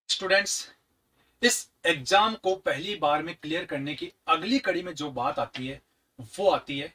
Students, इस exam को पहली बार में क्लियर करने की अगली कड़ी में जो बात आती है वो आती है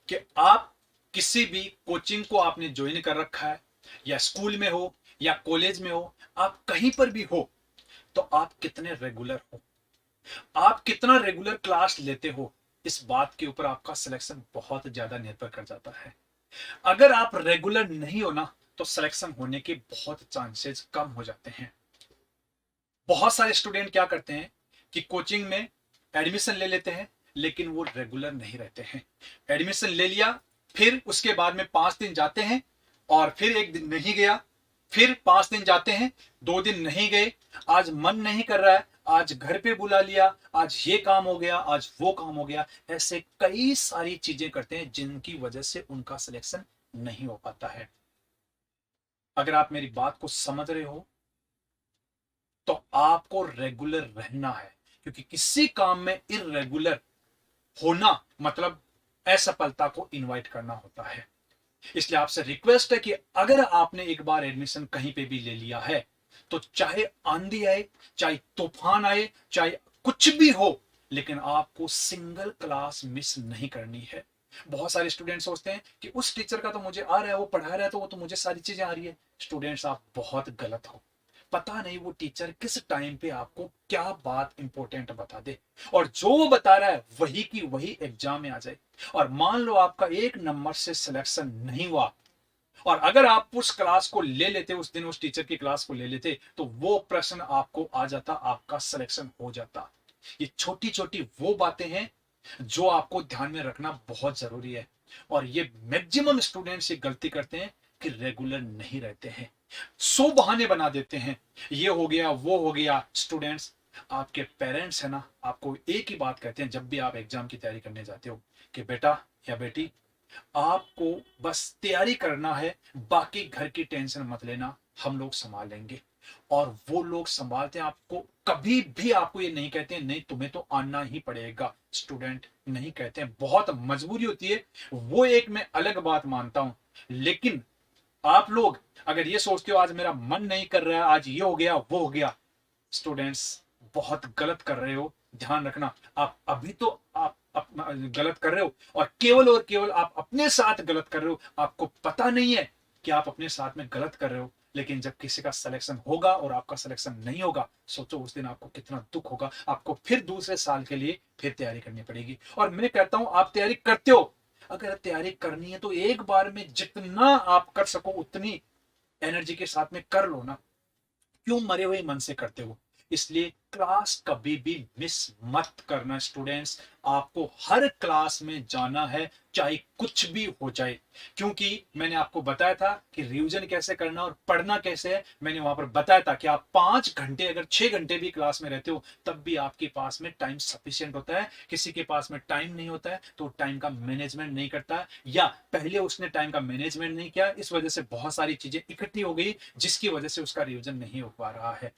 कि आप किसी भी कोचिंग को आपने ज्वाइन कर रखा है, या स्कूल में हो या कॉलेज में हो, आप कहीं पर भी हो, तो आप कितने रेगुलर हो, आप कितना रेगुलर क्लास लेते हो। इस बात के ऊपर आपका सिलेक्शन बहुत ज्यादा निर्भर कर जाता है। अगर आप रेगुलर नहीं हो ना, तो सिलेक्शन होने के बहुत चांसेस कम हो जाते हैं। बहुत सारे स्टूडेंट क्या करते हैं कि कोचिंग में एडमिशन ले लेते हैं, लेकिन वो रेगुलर नहीं रहते हैं। एडमिशन ले लिया, फिर उसके बाद में 5 दिन जाते हैं, और फिर एक दिन नहीं गया, फिर 5 दिन जाते हैं, 2 दिन नहीं गए, आज मन नहीं कर रहा है, आज घर पे बुला लिया, आज ये काम हो गया, आज वो काम हो गया। ऐसे कई सारी चीजें करते हैं जिनकी वजह से उनका सिलेक्शन नहीं हो पाता है। अगर आप मेरी बात को समझ रहे हो, तो आपको रेगुलर रहना है, क्योंकि किसी काम में इरेगुलर होना मतलब असफलता को इनवाइट करना होता है। इसलिए आपसे रिक्वेस्ट है कि अगर आपने एक बार एडमिशन कहीं पे भी ले लिया है, तो चाहे आंधी आए, चाहे तूफान आए, चाहे कुछ भी हो, लेकिन आपको सिंगल क्लास मिस नहीं करनी है। बहुत सारे स्टूडेंट सोचते हैं कि उस टीचर का तो मुझे आ रहा है, वो पढ़ा रहा है, तो वो तो मुझे सारी चीजें आ रही है। स्टूडेंट्स, आप बहुत गलत हो। पता नहीं वो टीचर किस टाइम पे आपको क्या बात इंपॉर्टेंट बता दे, और जो वो बता रहा है वही की वही एग्जाम में आ जाए। और मान लो आपका 1 नंबर से सिलेक्शन नहीं हुआ, और अगर आप उस क्लास को ले लेते, उस दिन उस टीचर की क्लास को ले लेते, तो वो प्रश्न आपको आ जाता, आपका सिलेक्शन हो जाता। ये छोटी छोटी वो बातें हैं जो आपको ध्यान में रखना बहुत जरूरी है। और ये मैक्सिमम स्टूडेंट्स ये गलती करते हैं कि रेगुलर नहीं रहते हैं, 100 बहाने बना देते हैं, ये हो गया वो हो गया। स्टूडेंट्स, आपके पेरेंट्स है ना, आपको एक ही बात कहते हैं जब भी आप एग्जाम की तैयारी करने जाते हो, कि बेटा या बेटी, आपको बस तैयारी करना है, बाकी घर की टेंशन मत लेना, हम लोग संभाल लेंगे। और वो लोग संभालते हैं आपको, कभी भी आपको ये नहीं कहते हैं नहीं तुम्हें तो आना ही पड़ेगा। स्टूडेंट, नहीं कहते हैं, बहुत मजबूरी होती है, वो एक मैं अलग बात मानता हूं। लेकिन आप लोग अगर ये सोचते हो आज मेरा मन नहीं कर रहा है, आज ये हो गया वो हो गया, स्टूडेंट्स बहुत गलत कर रहे हो। ध्यान रखना, आप अभी तो आप गलत कर रहे हो, और केवल आप अपने साथ गलत कर रहे हो। आपको पता नहीं है कि आप अपने साथ में गलत कर रहे हो। लेकिन जब किसी का सिलेक्शन होगा और आपका सिलेक्शन नहीं होगा, सोचो उस दिन आपको कितना दुख होगा। आपको फिर दूसरे साल के लिए फिर तैयारी करनी पड़ेगी। और मैं कहता हूं, आप तैयारी करते हो, अगर तैयारी करनी है तो एक बार में जितना आप कर सको उतनी एनर्जी के साथ में कर लो ना। क्यों मरे हुए मन से करते हो? इसलिए क्लास कभी भी मिस मत करना स्टूडेंट्स। आपको हर क्लास में जाना है, चाहे कुछ भी हो जाए। क्योंकि मैंने आपको बताया था कि रिवीजन कैसे करना और पढ़ना कैसे है। मैंने वहां पर बताया था कि आप 5 घंटे, अगर 6 घंटे भी क्लास में रहते हो, तब भी आपके पास में टाइम सफिशियंट होता है। किसी के पास में टाइम नहीं होता है तो टाइम का मैनेजमेंट नहीं करता, या पहले उसने टाइम का मैनेजमेंट नहीं किया, इस वजह से बहुत सारी चीजें इकट्ठी हो गई, जिसकी वजह से उसका रिवीजन नहीं हो पा रहा है।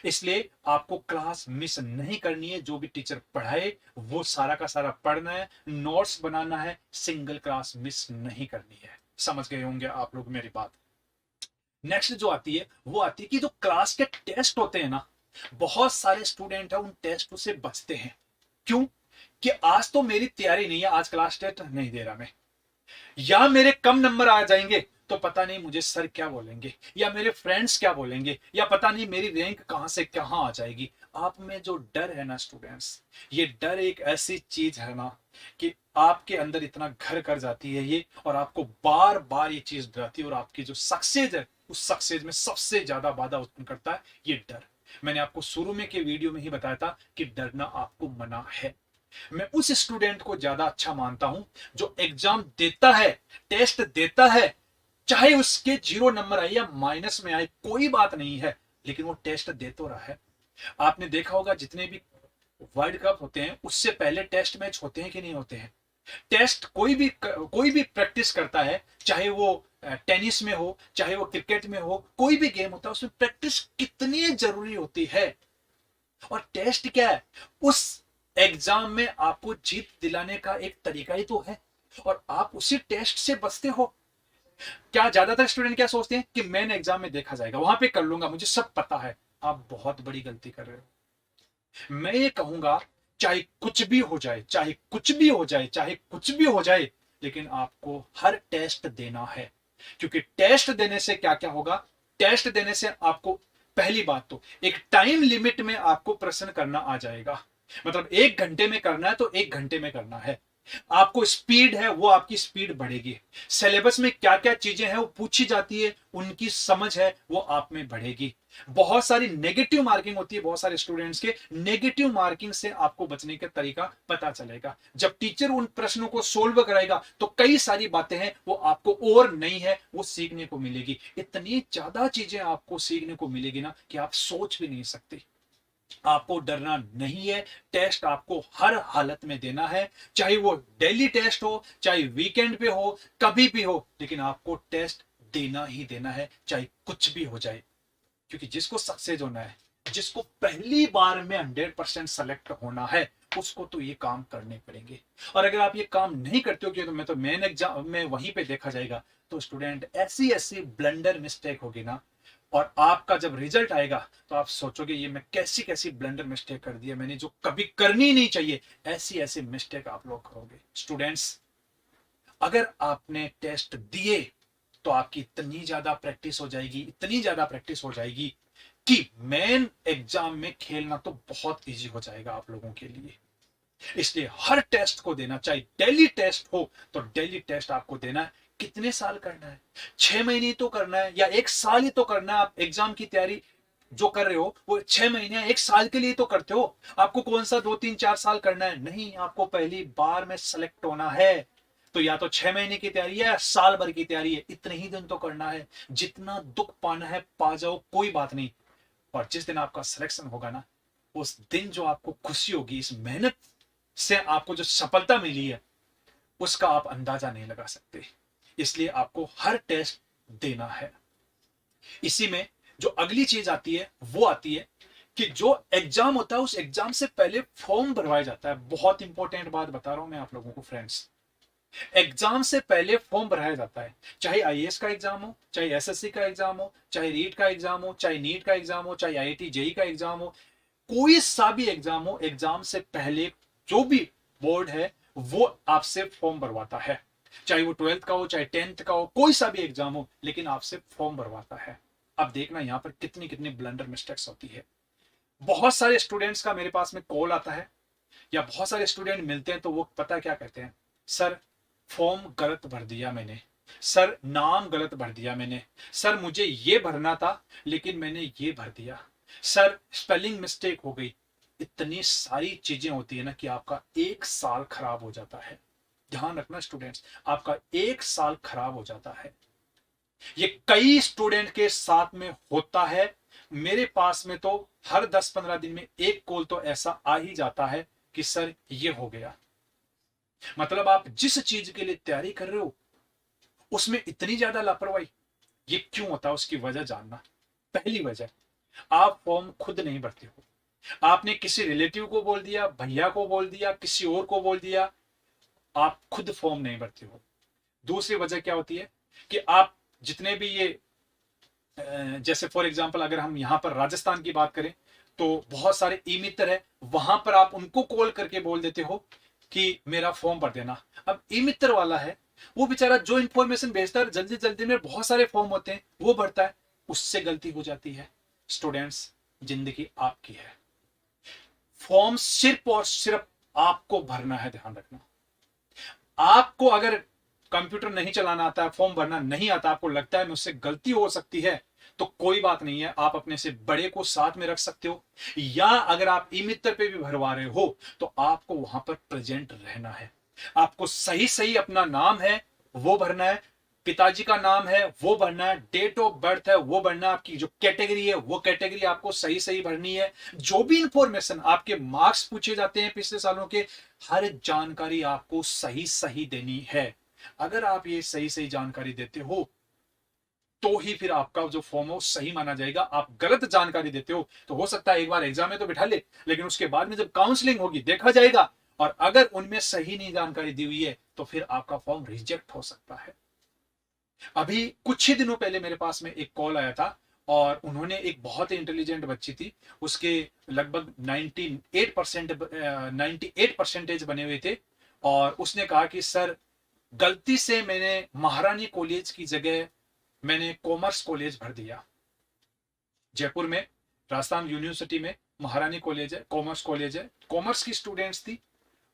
इसलिए आपको क्लास मिस नहीं करनी है। जो भी टीचर पढ़ाए वो सारा का सारा पढ़ना है, नोट्स बनाना है, सिंगल क्लास मिस नहीं करनी है। समझ गए होंगे आप लोग मेरी बात। नेक्स्ट जो आती है वो आती है कि जो क्लास के टेस्ट होते हैं ना, बहुत सारे स्टूडेंट है उन टेस्ट से बचते हैं। क्यों? कि आज तो मेरी तैयारी नहीं है, आज क्लास टेस्ट नहीं दे रहा मैं, या मेरे कम नंबर आ जाएंगे तो पता नहीं मुझे सर क्या बोलेंगे, या मेरे फ्रेंड्स क्या बोलेंगे, या पता नहीं मेरी रैंक कहां से कहां आ जाएगी। आप में जो डर है ना स्टूडेंट्स, ये डर एक ऐसी चीज है ना कि आपके अंदर इतना घर कर जाती है ये, और आपको बार बार ये चीज डराती है, और आपकी जो सक्सेस है उस सक्सेस में सबसे ज्यादा बाधा उत्पन्न करता है ये डर। मैंने आपको शुरू में के वीडियो में ही बताया था कि डरना आपको मना है। मैं उस स्टूडेंट को ज्यादा अच्छा मानता हूं जो एग्जाम देता है, टेस्ट देता है, चाहे उसके 0 नंबर आए या माइनस में आए, कोई बात नहीं है, लेकिन वो टेस्ट दे तो रहा है। आपने देखा होगा जितने भी वर्ल्ड कप होते हैं उससे पहले टेस्ट मैच होते हैं कि नहीं होते हैं? टेस्ट कोई भी प्रैक्टिस करता है, चाहे वो टेनिस में हो, चाहे वो क्रिकेट में हो, कोई भी गेम होता है उसमें प्रैक्टिस कितनी जरूरी होती है। और टेस्ट क्या है? उस एग्जाम में आपको जीत दिलाने का एक तरीका ही तो है, और आप उसी टेस्ट से बचते हो। क्या ज्यादातर स्टूडेंट क्या सोचते हैं कि मैंने एग्जाम में देखा जाएगा, वहां पे कर लूंगा, मुझे सब पता है। आप बहुत बड़ी गलती कर रहे हो। मैं ये कहूंगा, चाहे कुछ भी हो जाए, चाहे कुछ भी हो जाए, चाहे कुछ भी हो जाए, लेकिन आपको हर टेस्ट देना है। क्योंकि टेस्ट देने से क्या क्या होगा, टेस्ट देने से आपको पहली बात तो एक टाइम लिमिट में आपको प्रश्न करना आ जाएगा। मतलब 1 घंटे में करना है तो 1 घंटे में करना है। आपको स्पीड है, वो आपकी स्पीड बढ़ेगी। सिलेबस में क्या क्या चीजें हैं वो पूछी जाती है, उनकी समझ है वो आप में बढ़ेगी। बहुत सारी नेगेटिव मार्किंग होती है, बहुत सारे स्टूडेंट्स के नेगेटिव मार्किंग से आपको बचने का तरीका पता चलेगा। जब टीचर उन प्रश्नों को सोल्व कराएगा तो कई सारी बातें हैं वो आपको और नहीं है वो सीखने को मिलेगी। इतनी ज्यादा चीजें आपको सीखने को मिलेगी ना कि आप सोच भी नहीं सकते। आपको डरना नहीं है। टेस्ट आपको हर हालत में देना है, चाहे वो डेली टेस्ट हो, चाहे वीकेंड पे हो, कभी भी हो, लेकिन आपको टेस्ट देना ही देना है, चाहे कुछ भी हो जाए। क्योंकि जिसको सक्सेस होना है, जिसको पहली बार में 100% सेलेक्ट होना है, उसको तो ये काम करने पड़ेंगे। और अगर आप ये काम नहीं करते हो कि तो मैं तो मेन एग्जाम में वहीं पे देखा जाएगा, तो स्टूडेंट ऐसी ऐसी ब्लंडर मिस्टेक होगी ना, और आपका जब रिजल्ट आएगा तो आप सोचोगे ये मैं कैसी कैसी ब्लंडर मिस्टेक कर दी है, मैंने जो कभी करनी नहीं चाहिए, ऐसी ऐसी मिस्टेक आप लोग करोगे। स्टूडेंट्स, अगर आपने टेस्ट दिए तो आपकी इतनी ज्यादा प्रैक्टिस हो जाएगी, इतनी ज्यादा प्रैक्टिस हो जाएगी कि मेन एग्जाम में खेलना तो बहुत इजी हो जाएगा आप लोगों के लिए। इसलिए हर टेस्ट को देना, चाहे डेली टेस्ट हो तो डेली टेस्ट आपको देना है। कितने साल करना है? 6 महीने तो करना है या 1 साल ही तो करना है? आप एग्जाम की तैयारी जो कर रहे हो वो 6 महीने 1 साल के लिए तो करते हो। आपको कौन सा 2 3 4 साल करना है? नहीं, आपको पहली बार में सेलेक्ट होना है तो या तो 6 महीने की तैयारी है या साल भर की तैयारी है, इतने ही दिन तो करना है। जितना दुख पाना है पा जाओ, कोई बात नहीं। और जिस दिन आपका सिलेक्शन होगा ना, उस दिन जो आपको खुशी होगी, इस मेहनत से आपको जो सफलता मिली है, उसका आप अंदाजा नहीं लगा सकते। इसलिए आपको हर टेस्ट देना है। इसी में जो अगली चीज आती है वो आती है कि जो एग्जाम होता है उस एग्जाम से पहले फॉर्म भरवाया जाता है। बहुत इंपॉर्टेंट बात बता रहा हूं मैं आप लोगों को फ्रेंड्स, एग्जाम से पहले फॉर्म भराया जाता है। चाहे आईएएस का एग्जाम हो, चाहे एसएससी का एग्जाम हो, चाहे रीट का एग्जाम हो, चाहे नीट का एग्जाम हो, चाहे आईआईटी जेई का एग्जाम हो, कोई सा भी एग्जाम हो, एग्जाम से पहले जो भी बोर्ड है वो आपसे फॉर्म भरवाता है। चाहे वो 12th का हो, चाहे 10th का हो, कोई सा भी एग्जाम हो, लेकिन आपसे फॉर्म भरवाता है। अब देखना यहां पर कितनी कितनी ब्लंडर मिस्टेक्स होती है। बहुत सारे स्टूडेंट्स का मेरे पास में कॉल आता है या बहुत सारे स्टूडेंट मिलते हैं तो वो पता क्या कहते हैं, सर फॉर्म गलत भर दिया मैंने, सर नाम गलत भर दिया मैंने, सर मुझे ये भरना था लेकिन मैंने ये भर दिया, सर स्पेलिंग मिस्टेक हो गई। इतनी सारी चीजें होती है ना कि आपका 1 साल खराब हो जाता है। ध्यान रखना स्टूडेंट्स, आपका 1 साल खराब हो जाता है। ये कई स्टूडेंट के साथ में होता है। मेरे पास में तो हर 10-15 दिन में एक कॉल तो ऐसा आ ही जाता है कि सर ये हो गया। मतलब आप जिस चीज के लिए तैयारी कर रहे हो उसमें इतनी ज्यादा लापरवाही, ये क्यों होता है उसकी वजह जानना। पहली वजह, आप फॉर्म खुद नहीं भरते हो, आपने किसी रिलेटिव को बोल दिया, भैया को बोल दिया, किसी और को बोल दिया, आप खुद फॉर्म नहीं भरते हो। दूसरी वजह क्या होती है कि आप जितने भी ये जैसे फॉर एग्जांपल अगर हम यहां पर राजस्थान की बात करें तो बहुत सारे ई मित्र है, वहां पर आप उनको कॉल करके बोल देते हो कि मेरा फॉर्म भर देना। अब ई मित्र वाला है, वो बेचारा जो इंफॉर्मेशन भेजता है जल्दी जल्दी में बहुत सारे फॉर्म होते हैं वो भरता है, उससे गलती हो जाती है। स्टूडेंट्स, जिंदगी आपकी है, फॉर्म सिर्फ और सिर्फ आपको भरना है। ध्यान रखना, आपको अगर कंप्यूटर नहीं चलाना आता है, फॉर्म भरना नहीं आता, आपको लगता है मुझसे गलती हो सकती है, तो कोई बात नहीं है, आप अपने से बड़े को साथ में रख सकते हो। या अगर आप ई मित्र पे भी भरवा रहे हो तो आपको वहां पर प्रेजेंट रहना है। आपको सही सही अपना नाम है वो भरना है, पिताजी का नाम है वो भरना है, डेट ऑफ बर्थ है वो भरना है, आपकी जो कैटेगरी है वो कैटेगरी आपको सही सही भरनी है। जो भी इंफॉर्मेशन, आपके मार्क्स पूछे जाते हैं पिछले सालों के, हर जानकारी आपको सही सही देनी है। अगर आप ये सही सही जानकारी देते हो तो ही फिर आपका जो फॉर्म है वो सही माना जाएगा। आप गलत जानकारी देते हो तो हो सकता है एक बार एग्जाम में तो बिठा ले, लेकिन उसके बाद में जब काउंसलिंग होगी देखा जाएगा, और अगर उनमें सही नहीं जानकारी दी हुई है तो फिर आपका फॉर्म रिजेक्ट हो सकता है। अभी कुछ ही दिनों पहले मेरे पास में एक कॉल आया था, और उन्होंने एक बहुत ही इंटेलिजेंट बच्ची थी, उसके लगभग 98 परसेंटेज बने हुए थे। और उसने कहा कि सर, गलती से मैंने महारानी कॉलेज की जगह मैंने कॉमर्स कॉलेज भर दिया। जयपुर में राजस्थान यूनिवर्सिटी में महारानी कॉलेज है, कॉमर्स कॉलेज है, कॉमर्स की स्टूडेंट्स थी।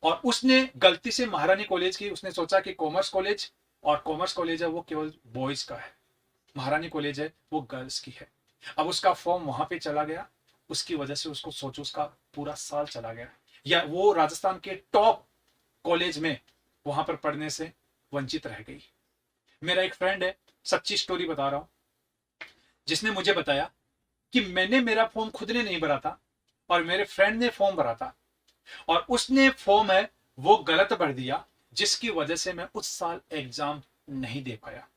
और उसने गलती से महारानी कॉलेज की, उसने सोचा कि कॉमर्स कॉलेज, और कॉमर्स कॉलेज है वो केवल बॉयज का है, महारानी कॉलेज है वो गर्ल्स की है। अब उसका फॉर्म वहां पे चला गया, उसकी वजह से उसको सोचो उसका पूरा साल चला गया, या वो राजस्थान के टॉप कॉलेज में वहां पर पढ़ने से वंचित रह गई। मेरा एक फ्रेंड है, सच्ची स्टोरी बता रहा हूं, जिसने मुझे बताया कि मैंने मेरा फॉर्म खुद ने नहीं भरा था और मेरे फ्रेंड ने फॉर्म भरा था, और उसने फॉर्म है वो गलत भर दिया, जिसकी वजह से मैं उस साल एग्जाम नहीं दे पाया।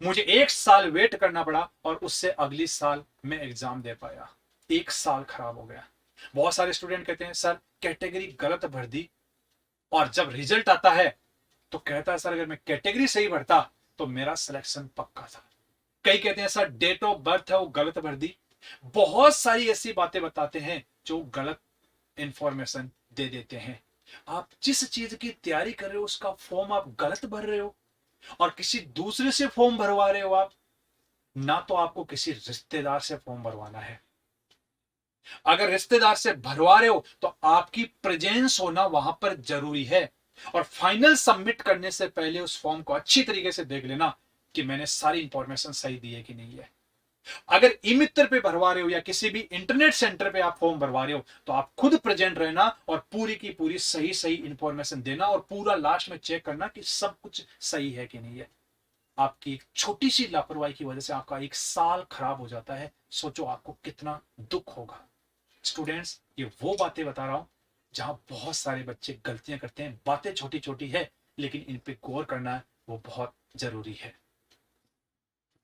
मुझे 1 साल वेट करना पड़ा और उससे अगली साल मैं एग्जाम दे पाया। 1 साल खराब हो गया। बहुत सारे स्टूडेंट कहते हैं सर कैटेगरी गलत भर दी, और जब रिजल्ट आता है तो कहता है सर अगर मैं कैटेगरी सही भरता तो मेरा सिलेक्शन पक्का था। कई कहते हैं सर डेट ऑफ बर्थ है वो गलत भर दी। बहुत सारी ऐसी बातें बताते हैं जो गलत इंफॉर्मेशन दे देते हैं। आप जिस चीज की तैयारी कर रहे हो उसका फॉर्म आप गलत भर रहे हो, और किसी दूसरे से फॉर्म भरवा रहे हो आप, ना तो आपको किसी रिश्तेदार से फॉर्म भरवाना है। अगर रिश्तेदार से भरवा रहे हो तो आपकी प्रेजेंस होना वहां पर जरूरी है, और फाइनल सबमिट करने से पहले उस फॉर्म को अच्छी तरीके से देख लेना कि मैंने सारी इंफॉर्मेशन सही दी है कि नहीं है। अगर ई मित्र पे भरवा रहे हो या किसी भी इंटरनेट सेंटर पे आप फॉर्म भरवा रहे हो तो आप खुद प्रेजेंट रहना और पूरी की पूरी सही सही इंफॉर्मेशन देना, और पूरा लास्ट में चेक करना कि सब कुछ सही है कि नहीं है। आपकी एक छोटी सी लापरवाही की वजह से आपका 1 साल खराब हो जाता है, सोचो आपको कितना दुख होगा। स्टूडेंट्स, ये वो बातें बता रहा हूं जहां बहुत सारे बच्चे गलतियां करते हैं। बातें छोटी छोटी है लेकिन इन पे गौर करना वो बहुत जरूरी है।